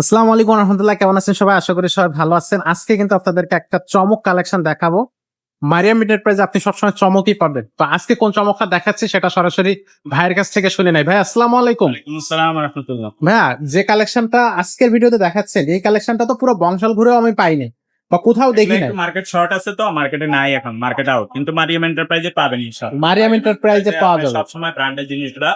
আসসালামু আলাইকুম রহমতুল্লাহ, কেমন আছেন সবাই? আশা করি সবাই ভালো আছেন। আজকে কিন্তু আপনাদেরকে একটা চমক কালেকশন দেখাবো। মারিয়াম মিডের প্রাইজে আপনি সবসময় চমকই পাবেন। তো আজকে কোন চমকটা দেখাচ্ছি সেটা সরাসরি ভাইয়ের কাছ থেকে শুনে নাই। ভাই আসসালামু আলাইকুম। আসসালাম রাহমাতুল্লাহ। ভাইয়া, যে কালেকশনটা আজকের ভিডিওতে দেখাচ্ছেন এই কালেকশনটা তো পুরো বংশাল ঘুরেও আমি পাইনি বা কোথাও দেখি নাই। মার্কেট শর্ট আছে তো মার্কেটে নাই, এখন মার্কেট আউট, কিন্তু মারিয়াম এন্টারপ্রাইজে পাবেন ইনশাআল্লাহ। মারিয়াম এন্টারপ্রাইজে পাওয়া যাবে। সবসময় ব্র্যান্ডের জিনিসগুলা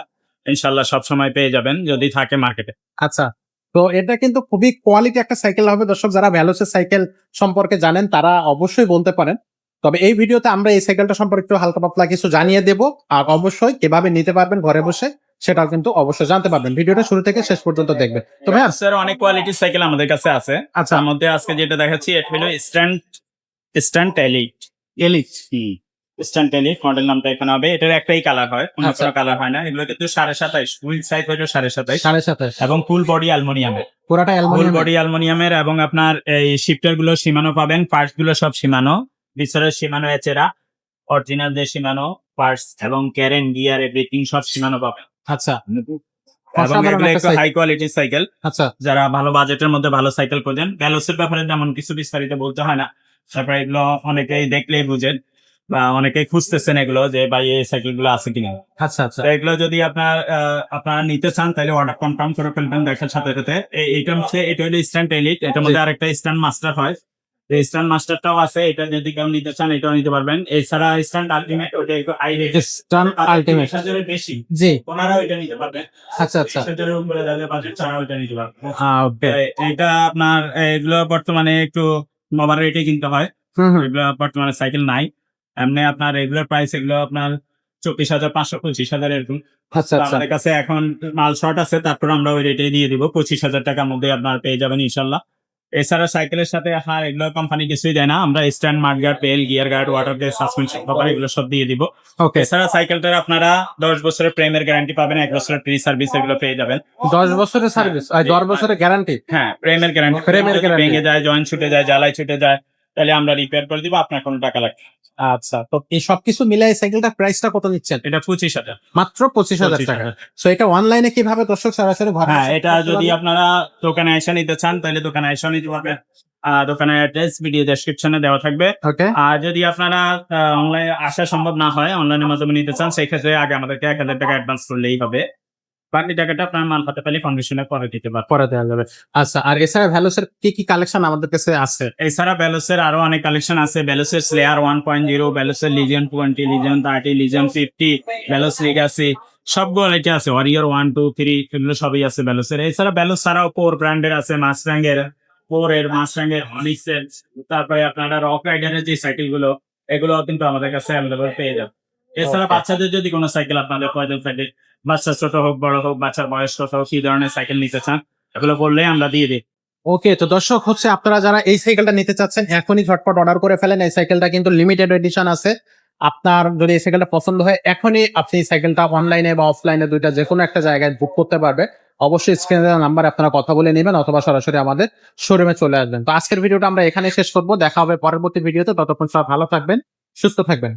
ইনশাআল্লাহ সবসময় পেয়ে যাবেন যদি থাকে মার্কেটে। আচ্ছা, তো এটা কিন্তু খুবই কোয়ালিটি একটা সাইকেল হবে। দর্শক যারা ভ্যালোসের সাইকেল সম্পর্কে জানেন তারা অবশ্যই বলতে পারেন। তবে এই ভিডিওতে আমরা এই সাইকেলটা সম্পর্কে একটু হালকা পাতলা কিছু জানিয়ে দেব, আর অবশ্যই কিভাবে নিতে পারবেন ঘরে বসে সেটাও কিন্তু অবশ্যই জানতে পারবেন। ভিডিওটা শুরু থেকে শেষ পর্যন্ত দেখবেন। তো ভাই স্যার অনেক কোয়ালিটির সাইকেল আমাদের কাছে আছে। আচ্ছা। তার মধ্যে আজকে যেটা দেখাচ্ছি এটা হলো stand elite. Stand elite model নামটা এখানে হবে। এটার একটাই কালার হয়, কোনো আচ্ছা। কালার হয় না। এগুলো কিন্তু 27.5 হুইল সাইজ হলো 27.5 27.5 এবং ফুল বডি অ্যালুমিনিয়ামের। পুরাটা ফুল অ্যালুমিনিয়াম। বডি অ্যালুমিনিয়ামের এবং আপনার এই শিফটার গুলো সীমানো পাবেন, পার্টস গুলো সব সীমানো, ভিতরের সীমানো এচেরা, অরিজিনাল যে সীমানো পার্টস এবং ক্যারেন গিয়ার এভরিথিং সব সীমানো পাবেন। আচ্ছা, এবং অসাধারণ এগুলো একটা একটু হাই কোয়ালিটির সাইকেল। আচ্ছা, যারা ভালো বাজেটের মধ্যে ভালো সাইকেল খোঁজেন, ভ্যালোসের ব্যাপারে তেমন কিছু বিস্তারিত বলতে হয় না। তারপরে এগুলো অনেকেই দেখলেই বুঝেন বা অনেকেই খুঁজতেছেন এগুলো যে ভাই এই সাইকেল গুলো আছে কিনা। আচ্ছা, আচ্ছা, তো এগুলো যদি আপনারা নিতে চান তাহলে অর্ডার কনফার্ম করে ফেলবেন দেখার সাথে সাথে। এটা হলো স্ট্যান্ড এলিট, এটার মধ্যে আরেকটা স্ট্যান্ড মাস্টার হয়। স্ট্যান্ড মাস্টারটাও আছে, এটা যদি কেউ নিতে চান এটাও নিতে পারবেন। এছাড়া স্ট্যান্ড আলটিমেট ওটা একটু হাই রেট, স্টান আলটিমেট। বেশি, জি, ওনারাও এটা নিতে পারবেন। আচ্ছা, আচ্ছা, 20,000 উপরে যাদের বাজেট তারাও এটা নিতে পারবেন। ওকে, এটা আপনার এগুলো বর্তমানে একটু ওভার রেটে কিনতে হয়। হুম, এগুলো বর্তমানে সাইকেল নাই। এমনি আপনার রেগুলার প্রাইস এগুলো আপনার 24,500 25,000 এরকম। আচ্ছা, তো আচ্ছা, আমাদের কাছে এখন মাল শর্ট আছে, তারপর আমরা ওই রেটে দিয়ে দিব। 25,000 টাকার মধ্যে আপনার পেয়ে যাবেন ইনশাল্লাহ। এছাড়া সাইকেলের সাথে এগুলো কোম্পানি কিছুই দেয় না। আমরা stand, mudguard, bell, gear guard, water gas, suspension cover এগুলো সব দিয়ে দিব। ওকে। এছাড়া সাইকেলটার আপনারা 10 বছরের প্রেমের গ্যারান্টি পাবেন, 1 বছরের ফ্রি সার্ভিস এগুলো পেয়ে যাবেন। 10 বছরের সার্ভিস, 10 বছরের গ্যারান্টি। হ্যাঁ, প্রেমের গ্যারান্টি। প্রেমের যদি guarantee। ভেঙে যায়, জয়েন্ট ছুটে যায়, জ্বালাই ছুটে যায়, তাহলে আমরা রিপেয়ার করে দিব, আপনার কোনো টাকা লাগবে না। আচ্ছা, তো এই সবকিছু মিলাই সাইকেলটার প্রাইসটা কত নিচ্ছেন? এটা 25,000। মাত্র 25,000 টাকা। সো এটা অনলাইনে কিভাবে দর্শক সরাসরি ঘরে হ্যাঁ, বসে এটা করতে যদি পারবে? আপনারা দোকানে এসে নিতে চান তাহলে দোকানে এসে নিতে পারবেন। দোকানের অ্যাড্রেস ভিডিও ডেসক্রিপশনে দেওয়া থাকবে। ওকে, আর যদি আপনারা অনলাইনে আসা সম্ভব না হয়, অনলাইনের মাধ্যমে নিতে চান, সেই ক্ষেত্রে আগে আমাদেরকে 1,000 টাকা অ্যাডভান্স করলেই হবে। বাকি টাকাটা আপনার মাল হাতে পেলে কন্ডিশনে পরে দিতে পারবেন। পরে দেওয়া যাবে। আচ্ছা, আর এছাড়া ভ্যালোসের কি কি কালেকশন আমাদের কাছে আছে? এছাড়া বেলোসের আরো অনেক কালেকশন আছে। বেলোসের স্লেয়ার 1.0, বেলোসের লিজিয়ন 20, লিজিয়ন 30, লিজিয়ন 50, বেলোস লিগাসি সব কোয়ালিটি আছে। ওয়ারিয়র 1, 2, 3 এগুলো সবই আছে বেলোসের। এছাড়া বেলোস ছাড়াও পোর ব্র্যান্ডের আছে, মাসরাঙ্গের, হনিক্সের, তারপরে আপনারা রক রাইডারের যে সাইকেল গুলো এগুলো কিন্তু আমাদের কাছে অ্যাভেলেবল পেয়ে যাবেন। এছাড়া Okay. বাচ্চাদের যদি কোনো সাইকেল আপনাদের প্রয়োজন থাকে, বাচ্চা ছোট হোক বড় হোক, বাচ্চার বয়স কত হোক, কি ধরনের সাইকেল নিতে চান এগুলো বললেই আমরা দিয়ে দিই। ওকে, তো দর্শক হচ্ছে আপনারা যারা এই সাইকেলটা নিতে চাচ্ছেন এখনই ঝটপট অর্ডার করে ফেলেন। এই সাইকেলটা কিন্তু লিমিটেড এডিশন আছে। আপনার যদি এই সাইকেলটা পছন্দ হয় এখনই আপনি এই সাইকেলটা অনলাইনে বা অফলাইনে দুইটা যে কোনো একটা জায়গায় বুক করতে পারবে। অবশ্যই স্ক্রিনে দেওয়া নাম্বারে আপনারা কথা বলে নেবেন অথবা সরাসরি আমাদের শোরুমে চলে আসবেন। তো আজকের ভিডিওটা আমরা এখানে শেষ করবো, দেখা হবে পরবর্তী ভিডিওতে। ততক্ষণ সব ভালো থাকবেন, সুস্থ থাকবেন।